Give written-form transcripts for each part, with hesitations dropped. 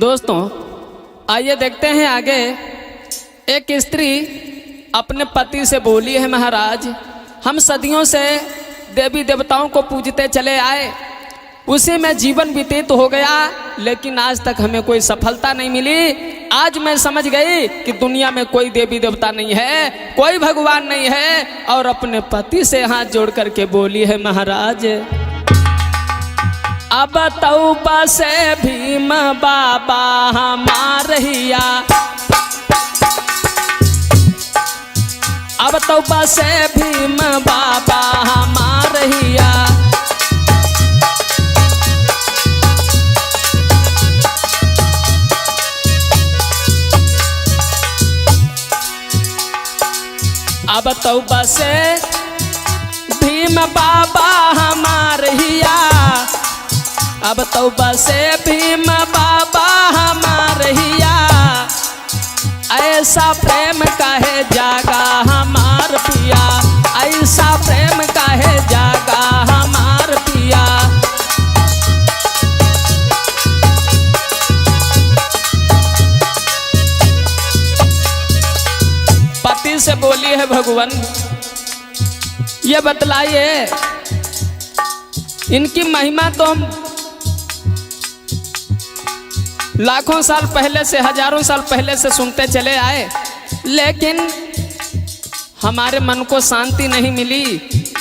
दोस्तों आइए देखते हैं आगे। एक स्त्री अपने पति से बोली है, महाराज हम सदियों से देवी देवताओं को पूजते चले आए, उसी में जीवन व्यतीत हो गया, लेकिन आज तक हमें कोई सफलता नहीं मिली। आज मैं समझ गई कि दुनिया में कोई देवी देवता नहीं है, कोई भगवान नहीं है, और अपने पति से हाथ जोड़ करके बोली है, महाराज अब तौबा से भीम बाबा हमार हिया, अब तौबा से भीम बाबा हमार हिया। अब तौबा से भीम बाबा हमार हिया, अब तौबा से भीम बाबा हमार हिया। ऐसा प्रेम काहे जागा हमार पिया, ऐसा प्रेम काहे जागा हमार पिया। पति से बोली है, भगवान ये बतलाइए, इनकी महिमा तो हम लाखों साल पहले से, हजारों साल पहले से सुनते चले आए, लेकिन हमारे मन को शांति नहीं मिली।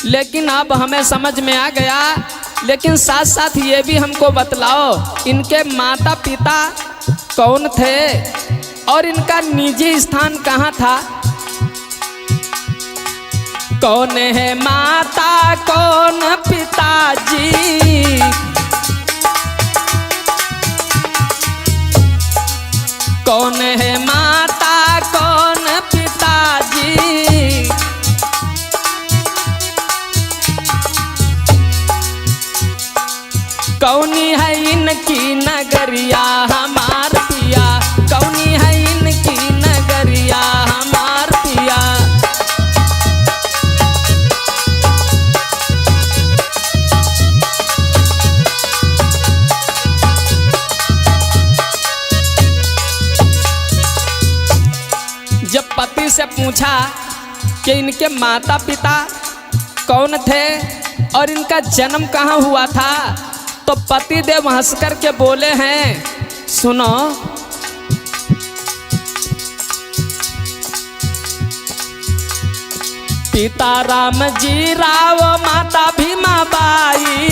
लेकिन अब हमें समझ में आ गया, लेकिन साथ साथ ये भी हमको बतलाओ इनके माता पिता कौन थे और इनका निजी स्थान कहाँ था। कौन है माता कौन पिताजी, कौन है माता कौन पिताजी। कौनी है इनकी नगरिया हमार पिया, कौनी है इनकी नगरिया हमार पिया। जब पति से पूछा कि इनके माता पिता कौन थे और इनका जन्म कहाँ हुआ था, तो पति देव हंस कर के बोले हैं, सुनो पिता राम जी राव माता भीमा बाई,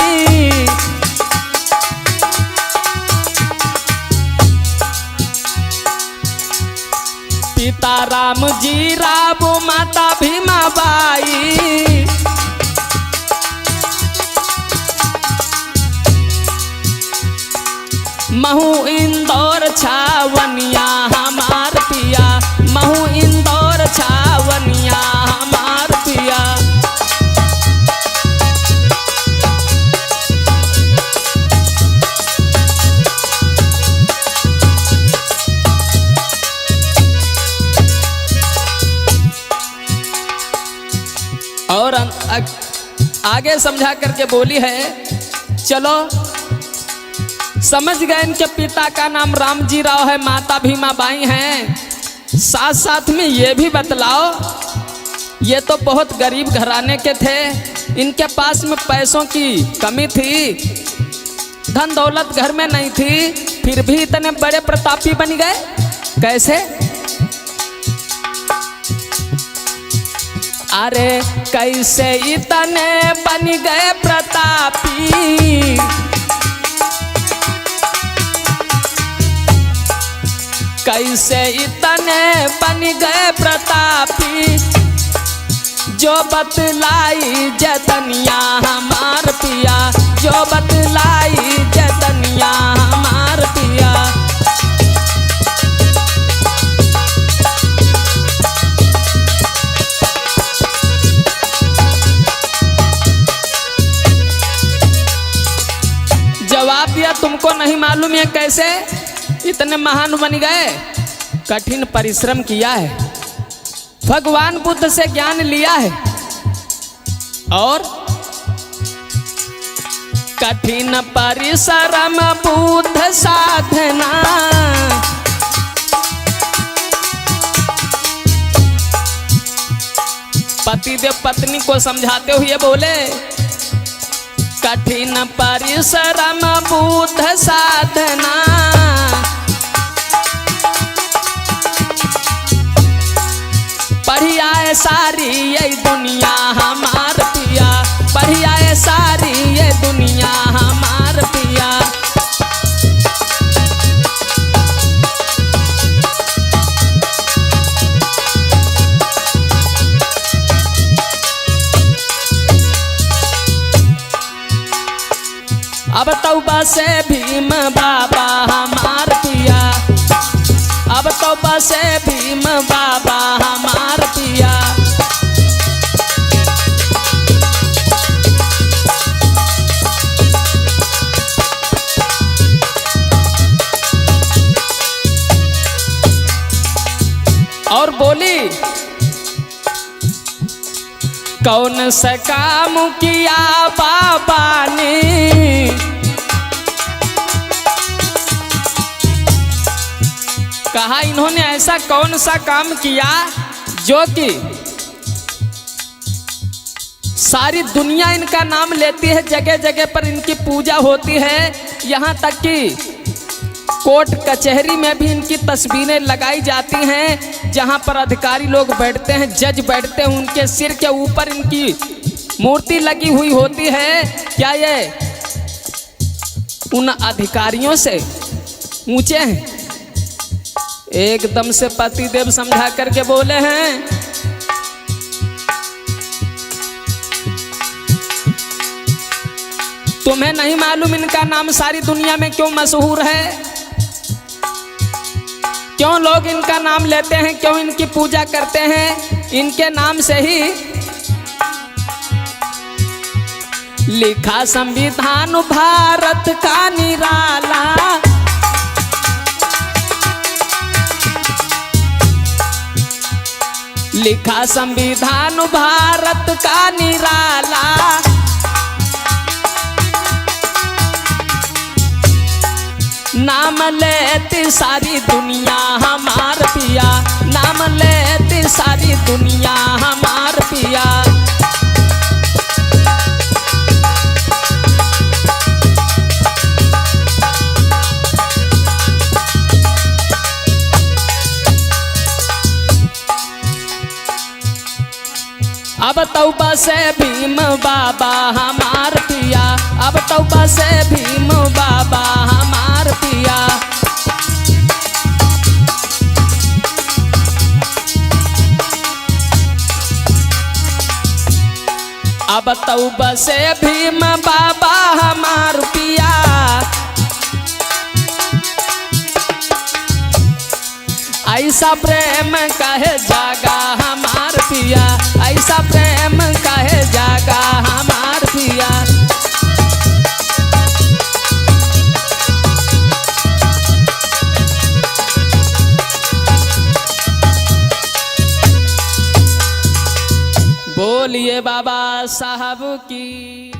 पिता राम जी राव माता भीमा बाई। महू इंदौर छावनिया हमार पिया, महू इंदौर छावनिया हमार पिया। और आगे समझा करके बोली है, चलो समझ गए इनके पिता का नाम राम जी राव है, माता भीमा बाई हैं। साथ साथ में ये भी बतलाओ, ये तो बहुत गरीब घराने के थे, इनके पास में पैसों की कमी थी, धन दौलत घर में नहीं थी, फिर भी इतने बड़े प्रतापी बन गए कैसे। अरे कैसे इतने बन गए प्रतापी, कैसे इतने बन गए प्रतापी। जो बतलाई जतनिया हमार पिया, जो बतलाई जतनिया हमार पिया। जवाब दिया, तुमको नहीं मालूम है कैसे इतने महान बन गए। कठिन परिश्रम किया है, भगवान बुद्ध से ज्ञान लिया है, और कठिन परिश्रम बुद्ध साधना। पतिदेव पत्नी को समझाते हुए बोले, कठिन परिश्रम बुद्ध साधना। पढ़िया है सारी ये दुनिया हमार पिया, पढ़िया है सारी ये दुनिया हमार पिया। अब तौबा से भीम बाबा हमार पिया, अब तौबा से भीम बाबा हमार पिया। और बोली, कौन सा काम किया बाबा ने, कहा इन्होंने ऐसा कौन सा काम किया जो कि सारी दुनिया इनका नाम लेती है, जगह जगह पर इनकी पूजा होती है। यहाँ तक कि कोर्ट कचहरी में भी इनकी तस्वीरें लगाई जाती हैं, जहाँ पर अधिकारी लोग बैठते हैं, जज बैठते हैं, उनके सिर के ऊपर इनकी मूर्ति लगी हुई होती है। क्या ये उन अधिकारियों से ऊंचे हैं? एकदम से पतिदेव समझा करके बोले हैं, तुम्हें नहीं मालूम इनका नाम सारी दुनिया में क्यों मशहूर है, क्यों लोग इनका नाम लेते हैं, क्यों इनकी पूजा करते हैं? इनके नाम से ही लिखा संविधान भारत का निराला। लिखा संविधान भारत का निराला। नाम लेती सारी दुनिया हमार पिया, नाम लेती सारी दुनिया हमार पिया। अब तौबा से भीम बाबा हमार पिया, अब तौबा से भीम बाबा हमार पिया। अब तौबा से भीम बाबा हमार पिया। ऐसा प्रेम कहे जागा हमार पिया, ऐसा प्रेम कहे जागा हमार पिया। बोलिए बाबा साहब की।